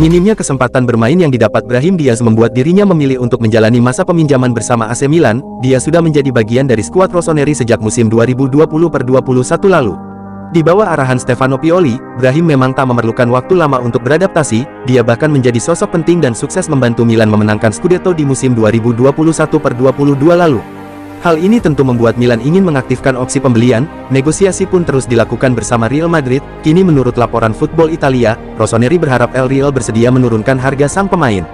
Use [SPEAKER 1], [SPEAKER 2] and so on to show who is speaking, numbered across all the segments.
[SPEAKER 1] Minimnya kesempatan bermain yang didapat Brahim Diaz membuat dirinya memilih untuk menjalani masa peminjaman bersama AC Milan. Dia sudah menjadi bagian dari skuad Rossoneri sejak musim 2020-21 lalu. Di bawah arahan Stefano Pioli, Brahim memang tak memerlukan waktu lama untuk beradaptasi. Dia bahkan menjadi sosok penting dan sukses membantu Milan memenangkan Scudetto di musim 2021-22 lalu. Hal ini tentu membuat Milan ingin mengaktifkan opsi pembelian. Negosiasi pun terus dilakukan bersama Real Madrid. Kini menurut laporan Football Italia, Rossoneri berharap El Real bersedia menurunkan harga sang pemain.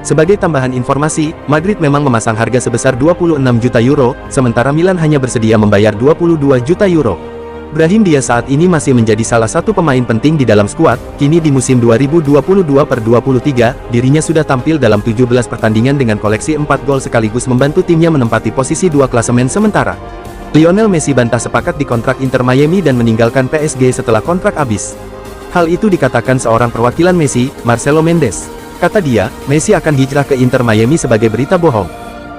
[SPEAKER 1] Sebagai tambahan informasi, Madrid memang memasang harga sebesar 26 juta euro, sementara Milan hanya bersedia membayar 22 juta euro. Brahim Diaz saat ini masih menjadi salah satu pemain penting di dalam skuad. Kini di musim 2022-23, dirinya sudah tampil dalam 17 pertandingan dengan koleksi 4 gol sekaligus membantu timnya menempati posisi 2 klasemen sementara. Lionel Messi bantah sepakat di kontrak Inter Miami dan meninggalkan PSG setelah kontrak habis. Hal itu dikatakan seorang perwakilan Messi, Marcelo Mendes. Kata dia, Messi akan hijrah ke Inter Miami sebagai berita bohong.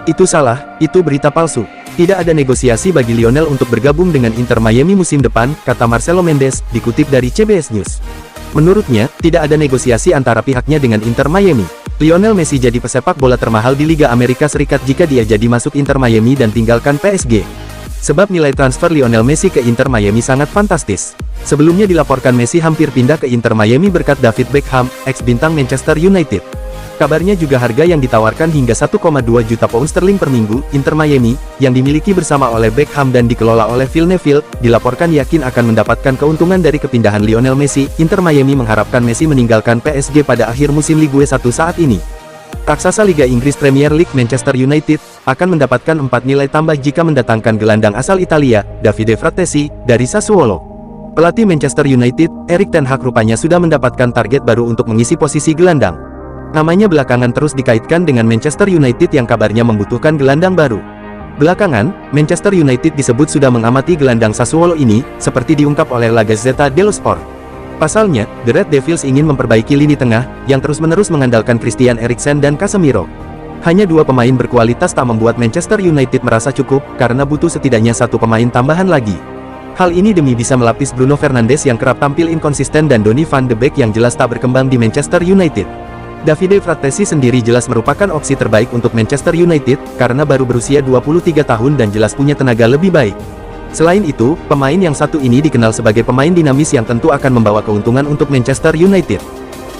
[SPEAKER 1] Itu salah, itu berita palsu. Tidak ada negosiasi bagi Lionel untuk bergabung dengan Inter Miami musim depan, kata Marcelo Mendes, dikutip dari CBS News. Menurutnya, tidak ada negosiasi antara pihaknya dengan Inter Miami. Lionel Messi jadi pesepak bola termahal di Liga Amerika Serikat jika dia jadi masuk Inter Miami dan tinggalkan PSG. Sebab nilai transfer Lionel Messi ke Inter Miami sangat fantastis. Sebelumnya dilaporkan Messi hampir pindah ke Inter Miami berkat David Beckham, ex-bintang Manchester United. Kabarnya juga harga yang ditawarkan hingga 1,2 juta pound sterling per minggu. Inter Miami, yang dimiliki bersama oleh Beckham dan dikelola oleh Phil Neville, dilaporkan yakin akan mendapatkan keuntungan dari kepindahan Lionel Messi. Inter Miami mengharapkan Messi meninggalkan PSG pada akhir musim Ligue 1 saat ini. Raksasa Liga Inggris Premier League Manchester United akan mendapatkan 4 nilai tambah jika mendatangkan gelandang asal Italia, Davide Frattesi, dari Sassuolo. Pelatih Manchester United, Erik ten Hag rupanya sudah mendapatkan target baru untuk mengisi posisi gelandang. Namanya belakangan terus dikaitkan dengan Manchester United yang kabarnya membutuhkan gelandang baru. Belakangan, Manchester United disebut sudah mengamati gelandang Sassuolo ini, seperti diungkap oleh La Gazzetta dello Sport. Pasalnya, The Red Devils ingin memperbaiki lini tengah, yang terus-menerus mengandalkan Christian Eriksen dan Casemiro. Hanya 2 pemain berkualitas tak membuat Manchester United merasa cukup, karena butuh setidaknya 1 pemain tambahan lagi. Hal ini demi bisa melapis Bruno Fernandes yang kerap tampil inkonsisten dan Donny van de Beek yang jelas tak berkembang di Manchester United. Davide Frattesi sendiri jelas merupakan opsi terbaik untuk Manchester United, karena baru berusia 23 tahun dan jelas punya tenaga lebih baik. Selain itu, pemain yang satu ini dikenal sebagai pemain dinamis yang tentu akan membawa keuntungan untuk Manchester United.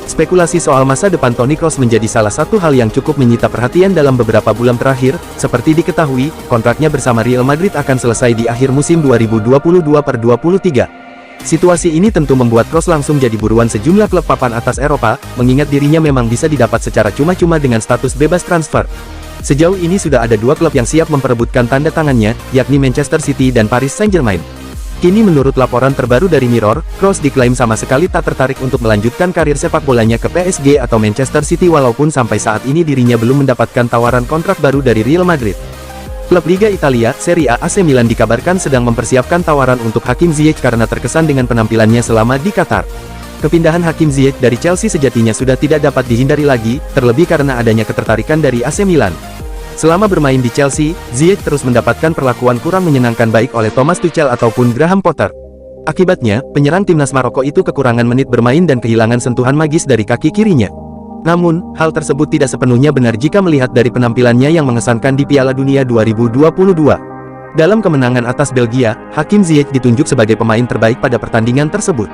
[SPEAKER 1] Spekulasi soal masa depan Toni Kroos menjadi salah satu hal yang cukup menyita perhatian dalam beberapa bulan terakhir. Seperti diketahui, kontraknya bersama Real Madrid akan selesai di akhir musim 2022-23. Situasi ini tentu membuat Kroos langsung jadi buruan sejumlah klub papan atas Eropa, mengingat dirinya memang bisa didapat secara cuma-cuma dengan status bebas transfer. Sejauh ini sudah ada 2 klub yang siap memperebutkan tanda tangannya, yakni Manchester City dan Paris Saint-Germain. Kini menurut laporan terbaru dari Mirror, Kroos diklaim sama sekali tak tertarik untuk melanjutkan karir sepak bolanya ke PSG atau Manchester City walaupun sampai saat ini dirinya belum mendapatkan tawaran kontrak baru dari Real Madrid. Klub Liga Italia, Serie A AC Milan dikabarkan sedang mempersiapkan tawaran untuk Hakim Ziyech karena terkesan dengan penampilannya selama di Qatar. Kepindahan Hakim Ziyech dari Chelsea sejatinya sudah tidak dapat dihindari lagi, terlebih karena adanya ketertarikan dari AC Milan. Selama bermain di Chelsea, Ziyech terus mendapatkan perlakuan kurang menyenangkan baik oleh Thomas Tuchel ataupun Graham Potter. Akibatnya, penyerang timnas Maroko itu kekurangan menit bermain dan kehilangan sentuhan magis dari kaki kirinya. Namun, hal tersebut tidak sepenuhnya benar jika melihat dari penampilannya yang mengesankan di Piala Dunia 2022. Dalam kemenangan atas Belgia, Hakim Ziyech ditunjuk sebagai pemain terbaik pada pertandingan tersebut.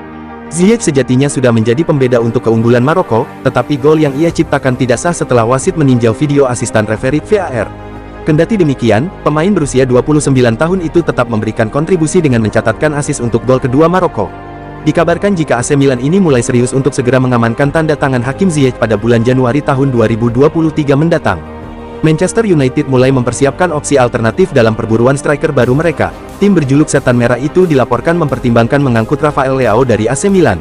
[SPEAKER 1] Ziyech sejatinya sudah menjadi pembeda untuk keunggulan Maroko, tetapi gol yang ia ciptakan tidak sah setelah wasit meninjau video asisten referee VAR. Kendati demikian, pemain berusia 29 tahun itu tetap memberikan kontribusi dengan mencatatkan assist untuk gol kedua Maroko. Dikabarkan jika AC Milan ini mulai serius untuk segera mengamankan tanda tangan Hakim Ziyech pada bulan Januari tahun 2023 mendatang. Manchester United mulai mempersiapkan opsi alternatif dalam perburuan striker baru mereka. Tim berjuluk Setan Merah itu dilaporkan mempertimbangkan mengangkut Rafael Leao dari AC Milan.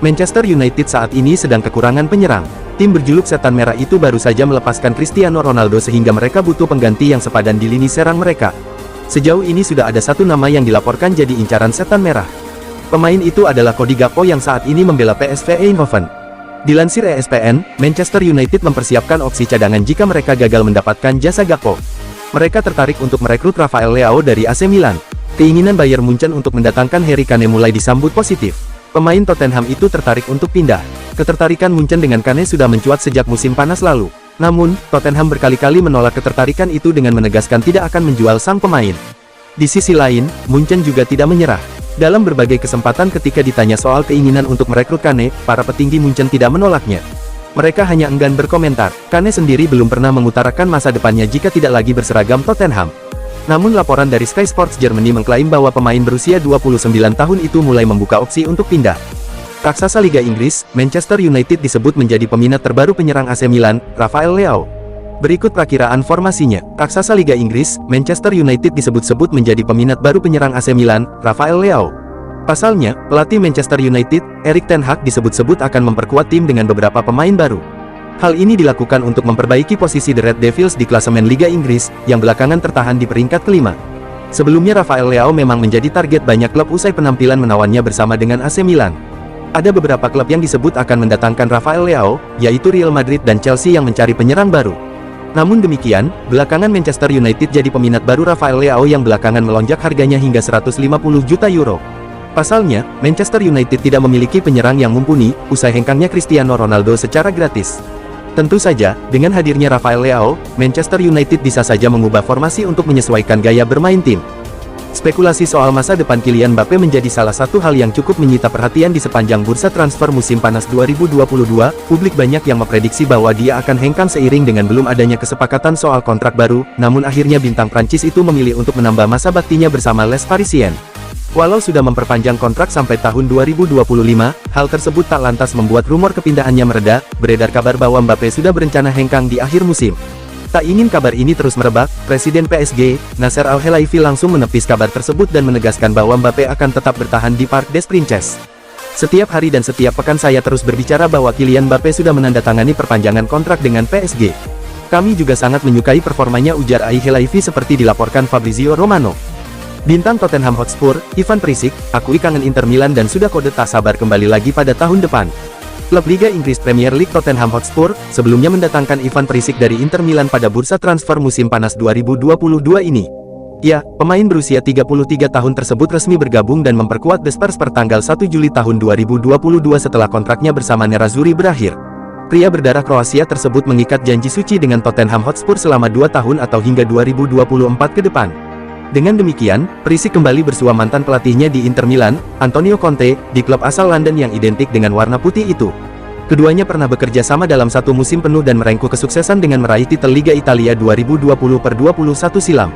[SPEAKER 1] Manchester United saat ini sedang kekurangan penyerang. Tim berjuluk Setan Merah itu baru saja melepaskan Cristiano Ronaldo sehingga mereka butuh pengganti yang sepadan di lini serang mereka. Sejauh ini sudah ada 1 nama yang dilaporkan jadi incaran Setan Merah. Pemain itu adalah Cody Gakpo yang saat ini membela PSV Eindhoven. Dilansir ESPN, Manchester United mempersiapkan opsi cadangan jika mereka gagal mendapatkan jasa Gakpo. Mereka tertarik untuk merekrut Rafael Leao dari AC Milan. Keinginan Bayern Munchen untuk mendatangkan Harry Kane mulai disambut positif. Pemain Tottenham itu tertarik untuk pindah. Ketertarikan Munchen dengan Kane sudah mencuat sejak musim panas lalu. Namun, Tottenham berkali-kali menolak ketertarikan itu dengan menegaskan tidak akan menjual sang pemain. Di sisi lain, Munchen juga tidak menyerah. Dalam berbagai kesempatan ketika ditanya soal keinginan untuk merekrut Kane, para petinggi Munchen tidak menolaknya. Mereka hanya enggan berkomentar. Kane sendiri belum pernah mengutarakan masa depannya jika tidak lagi berseragam Tottenham. Namun laporan dari Sky Sports Germany mengklaim bahwa pemain berusia 29 tahun itu mulai membuka opsi untuk pindah. Raksasa Liga Inggris, Manchester United disebut menjadi peminat terbaru penyerang AC Milan, Rafael Leao. Berikut perakiraan formasinya. Raksasa Liga Inggris, Manchester United disebut-sebut menjadi peminat baru penyerang AC Milan, Rafael Leao. Pasalnya, pelatih Manchester United, Erik ten Hag disebut-sebut akan memperkuat tim dengan beberapa pemain baru. Hal ini dilakukan untuk memperbaiki posisi The Red Devils di klasemen Liga Inggris, yang belakangan tertahan di peringkat kelima. Sebelumnya Rafael Leao memang menjadi target banyak klub usai penampilan menawannya bersama dengan AC Milan. Ada beberapa klub yang disebut akan mendatangkan Rafael Leao, yaitu Real Madrid dan Chelsea yang mencari penyerang baru. Namun demikian, belakangan Manchester United jadi peminat baru Rafael Leao yang belakangan melonjak harganya hingga 150 juta euro. Pasalnya, Manchester United tidak memiliki penyerang yang mumpuni, usai hengkangnya Cristiano Ronaldo secara gratis. Tentu saja, dengan hadirnya Rafael Leao, Manchester United bisa saja mengubah formasi untuk menyesuaikan gaya bermain tim. Spekulasi soal masa depan Kylian Mbappe menjadi salah satu hal yang cukup menyita perhatian di sepanjang bursa transfer musim panas 2022. Publik banyak yang memprediksi bahwa dia akan hengkang seiring dengan belum adanya kesepakatan soal kontrak baru, namun akhirnya bintang Prancis itu memilih untuk menambah masa baktinya bersama Les Parisiens. Walau sudah memperpanjang kontrak sampai tahun 2025, hal tersebut tak lantas membuat rumor kepindahannya mereda. Beredar kabar bahwa Mbappe sudah berencana hengkang di akhir musim. Tak ingin kabar ini terus merebak, Presiden PSG, Nasser Al-Khelaifi langsung menepis kabar tersebut dan menegaskan bahwa Mbappe akan tetap bertahan di Parc des Princes. Setiap hari dan setiap pekan saya terus berbicara bahwa Kylian Mbappe sudah menandatangani perpanjangan kontrak dengan PSG. Kami juga sangat menyukai performanya, ujar Al-Khelaifi seperti dilaporkan Fabrizio Romano. Bintang Tottenham Hotspur, Ivan Perisic, akui kangen Inter Milan dan sudah kode tak sabar kembali lagi pada tahun depan. Klub Liga Inggris Premier League Tottenham Hotspur, sebelumnya mendatangkan Ivan Perisic dari Inter Milan pada bursa transfer musim panas 2022 ini. Ya, pemain berusia 33 tahun tersebut resmi bergabung dan memperkuat The Spurs per tanggal 1 Juli tahun 2022 setelah kontraknya bersama Nerazzurri berakhir. Pria berdarah Kroasia tersebut mengikat janji suci dengan Tottenham Hotspur selama 2 tahun atau hingga 2024 ke depan. Dengan demikian, Perisic kembali bersua mantan pelatihnya di Inter Milan, Antonio Conte, di klub asal London yang identik dengan warna putih itu. Keduanya pernah bekerja sama dalam satu musim penuh dan merengkuh kesuksesan dengan meraih titel Liga Italia 2020/21 silam.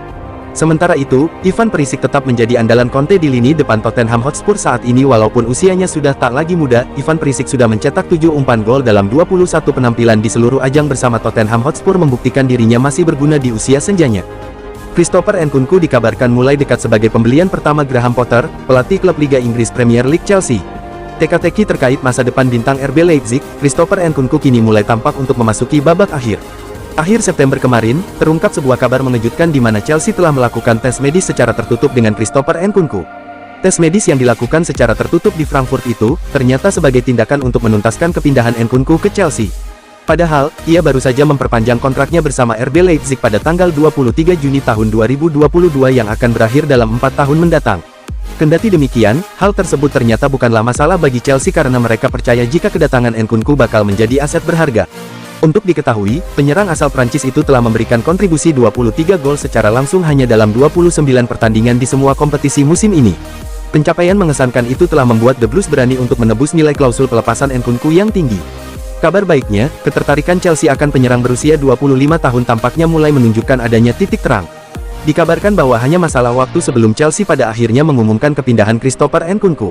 [SPEAKER 1] Sementara itu, Ivan Perisic tetap menjadi andalan Conte di lini depan Tottenham Hotspur saat ini. Walaupun usianya sudah tak lagi muda, Ivan Perisic sudah mencetak 7 umpan gol dalam 21 penampilan di seluruh ajang bersama Tottenham Hotspur, membuktikan dirinya masih berguna di usia senjanya. Christopher Nkunku dikabarkan mulai dekat sebagai pembelian pertama Graham Potter, pelatih klub Liga Inggris Premier League Chelsea. Teka-teki terkait masa depan bintang RB Leipzig, Christopher Nkunku kini mulai tampak untuk memasuki babak akhir. Akhir September kemarin, terungkap sebuah kabar mengejutkan di mana Chelsea telah melakukan tes medis secara tertutup dengan Christopher Nkunku. Tes medis yang dilakukan secara tertutup di Frankfurt itu, ternyata sebagai tindakan untuk menuntaskan kepindahan Nkunku ke Chelsea. Padahal, ia baru saja memperpanjang kontraknya bersama RB Leipzig pada tanggal 23 Juni tahun 2022 yang akan berakhir dalam 4 tahun mendatang. Kendati demikian, hal tersebut ternyata bukanlah masalah bagi Chelsea karena mereka percaya jika kedatangan Nkunku bakal menjadi aset berharga. Untuk diketahui, penyerang asal Prancis itu telah memberikan kontribusi 23 gol secara langsung hanya dalam 29 pertandingan di semua kompetisi musim ini. Pencapaian mengesankan itu telah membuat The Blues berani untuk menebus nilai klausul pelepasan Nkunku yang tinggi. Kabar baiknya, ketertarikan Chelsea akan penyerang berusia 25 tahun tampaknya mulai menunjukkan adanya titik terang. Dikabarkan bahwa hanya masalah waktu sebelum Chelsea pada akhirnya mengumumkan kepindahan Christopher Nkunku.